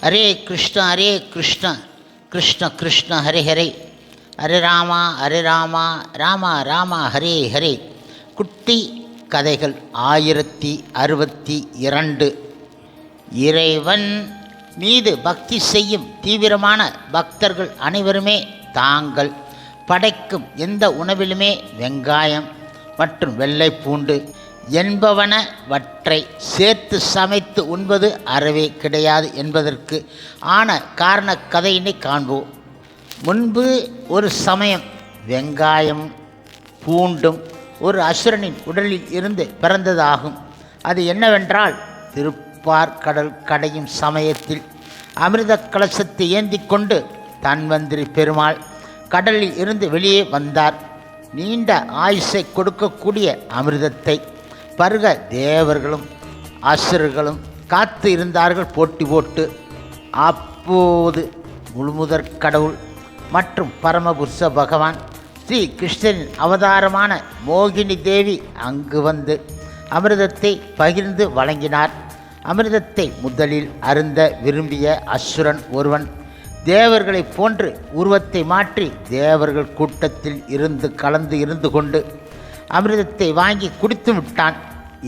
ஹரே கிருஷ்ண கிருஷ்ண கிருஷ்ண ஹரே ஹரே, ஹரே ராமா ராமா ராமா ஹரே ஹரே. குட்டி கதைகள் 1062. இறைவன் மீது பக்தி செய்யும் தீவிரமான பக்தர்கள் அனைவருமே தாங்கள் படைக்கும் எந்த உணவிலுமே வெங்காயம் மற்றும் வெள்ளை பூண்டு என்பவனவற்றை சேர்த்து சமைத்து உண்பது அறவே கிடையாது என்பதற்கு ஆன காரண கதையினை காண்போம். முன்பு ஒரு சமயம் வெங்காயம் பூண்டும் ஒரு அசுரனின் உடலில் இருந்து பிறந்ததாகும். அது என்னவென்றால், திருப்பார்கடல் கடையும் சமயத்தில் அமிர்த கலசத்தை ஏந்தி கொண்டு தன்வந்திரி பெருமாள் கடலில் இருந்து வெளியே வந்தார். நீண்ட ஆயுசை கொடுக்கக்கூடிய அமிர்தத்தை பருக தேவர்களும் அசுரர்களும் காத்து இருந்தார்கள் போட்டி போட்டு. அப்போது முழுமுதற் கடவுள் மற்றும் பரமபுருஷ பகவான் ஸ்ரீ கிருஷ்ணரின் அவதாரமான மோகினி தேவி அங்கு வந்து அமிர்தத்தை பகிர்ந்து வழங்கினார். அமிர்தத்தை முதலில் அருந்த விரும்பிய அசுரன் ஒருவன் தேவர்களைப் போன்று உருவத்தை மாற்றி தேவர்கள் கூட்டத்தில் கலந்து இருந்து கொண்டு அமிர்தத்தை வாங்கி குடித்து விட்டான்.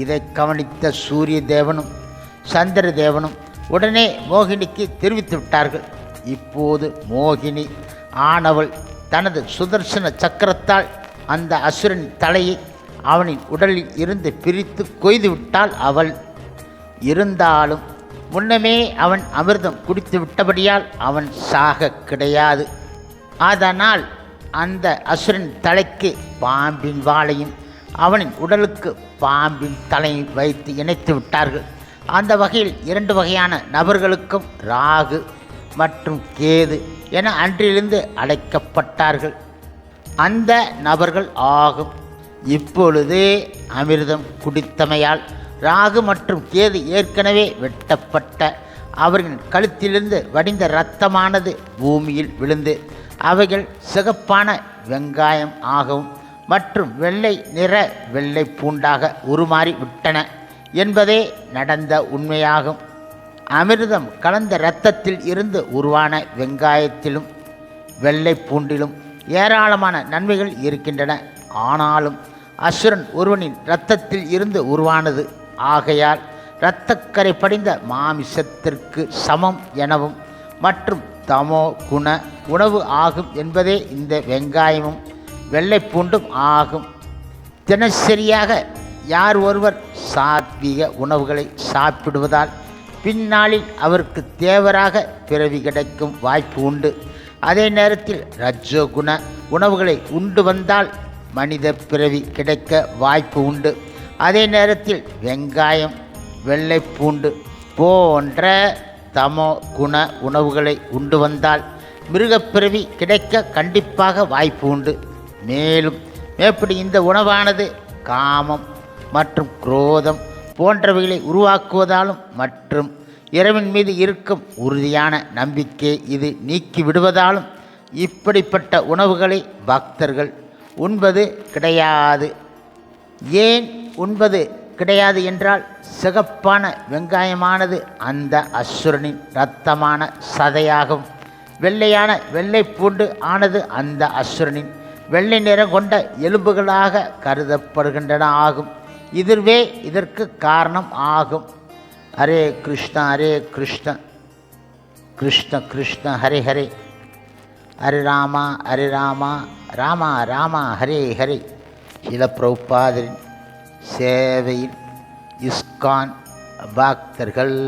இதை கவனித்த சூரிய தேவனும் சந்திர தேவனும் உடனே மோகினிக்கு தெரிவித்து விட்டார்கள். இப்போது மோகினி ஆனவள் தனது சுதர்சன சக்கரத்தால் அந்த அசுரன் தலையை அவனின் உடலில் இருந்து பிரித்து கொய்து விட்டாள். அவள் இருந்தாலும் முன்னமே அவன் அமிர்தம் குடித்து விட்டபடியால் அவன் சாக கிடையாது. அதனால் அந்த அசுரன் தலைக்கு பாம்பின் வாளையும் அவனின் உடலுக்கு பாம்பின் தலையை வைத்து இணைத்து விட்டார்கள். அந்த வகையில் 2 வகையான நபர்களுக்கும் ராகு மற்றும் கேது என அன்றிலிருந்து அழைக்கப்பட்டார்கள். அந்த நபர்கள் ஆகும். இப்பொழுது அமிர்தம் குடித்தமையால் ராகு மற்றும் கேது ஏற்கனவே வெட்டப்பட்ட அவர்களின் கழுத்திலிருந்து வடிந்த இரத்தமானது பூமியில் விழுந்து அவைகள் சிகப்பான வெங்காயம் ஆகவும் மற்றும் வெள்ளை நிற வெள்ளை பூண்டாக உருமாறி விட்டன என்பதே நடந்த உண்மையாகும். அமிர்தம் கலந்த இரத்தத்தில் இருந்து உருவான வெங்காயத்திலும் வெள்ளை பூண்டிலும் ஏராளமான நன்மைகள் இருக்கின்றன. ஆனாலும் அசுரன் ஒருவனின் இரத்தத்தில் இருந்து உருவானது ஆகையால் இரத்தக்கரை படிந்த மாமிசத்திற்கு சமம் எனவும் மற்றும் தமோ குண உணவு ஆகும் என்பதே இந்த வெங்காயமும் வெள்ளைப்பூண்டும் ஆகும். தினசரியாக யார் ஒருவர் சாத்வீக உணவுகளை சாப்பிடுவதால் பின்னாளில் அவருக்கு தேவராக பிறவி கிடைக்கும் வாய்ப்பு உண்டு. அதே நேரத்தில் ரஜோகுண உணவுகளை உண்டு வந்தால் மனித பிறவி கிடைக்க வாய்ப்பு உண்டு. அதே நேரத்தில் வெங்காயம் வெள்ளைப்பூண்டு போன்ற தமோ குண உணவுகளை உண்டு வந்தால் மிருகப்பிறவி கிடைக்க கண்டிப்பாக வாய்ப்பு உண்டு. மேலும் மேற்படி இந்த உணவானது காமம் மற்றும் குரோதம் போன்றவைகளை உருவாக்குவதாலும் மற்றும் இறைவன் மீது இருக்கும் உறுதியான நம்பிக்கை இது நீக்கி விடுவதாலும் இப்படிப்பட்ட உணவுகளை பக்தர்கள் உண்பது கிடையாது. ஏன் உண்பது கிடையாது என்றால், சிகப்பான வெங்காயமானது அந்த அசுரனின் இரத்தமான சதையாகும். வெள்ளையான வெள்ளை பூண்டு ஆனது அந்த அசுரனின் வெள்ளை நிறம் கொண்ட எலும்புகளாக கருதப்படுகின்றன ஆகும். இதுவே இதற்கு காரணம் ஆகும். ஹரே கிருஷ்ண கிருஷ்ண கிருஷ்ண ஹரே ஹரே, ஹரே ராமா ராமா ராமா ஹரே ஹரே. சில பிரபுபாதரின் சேவையில் இஸ்கான் பக்தர்கள்.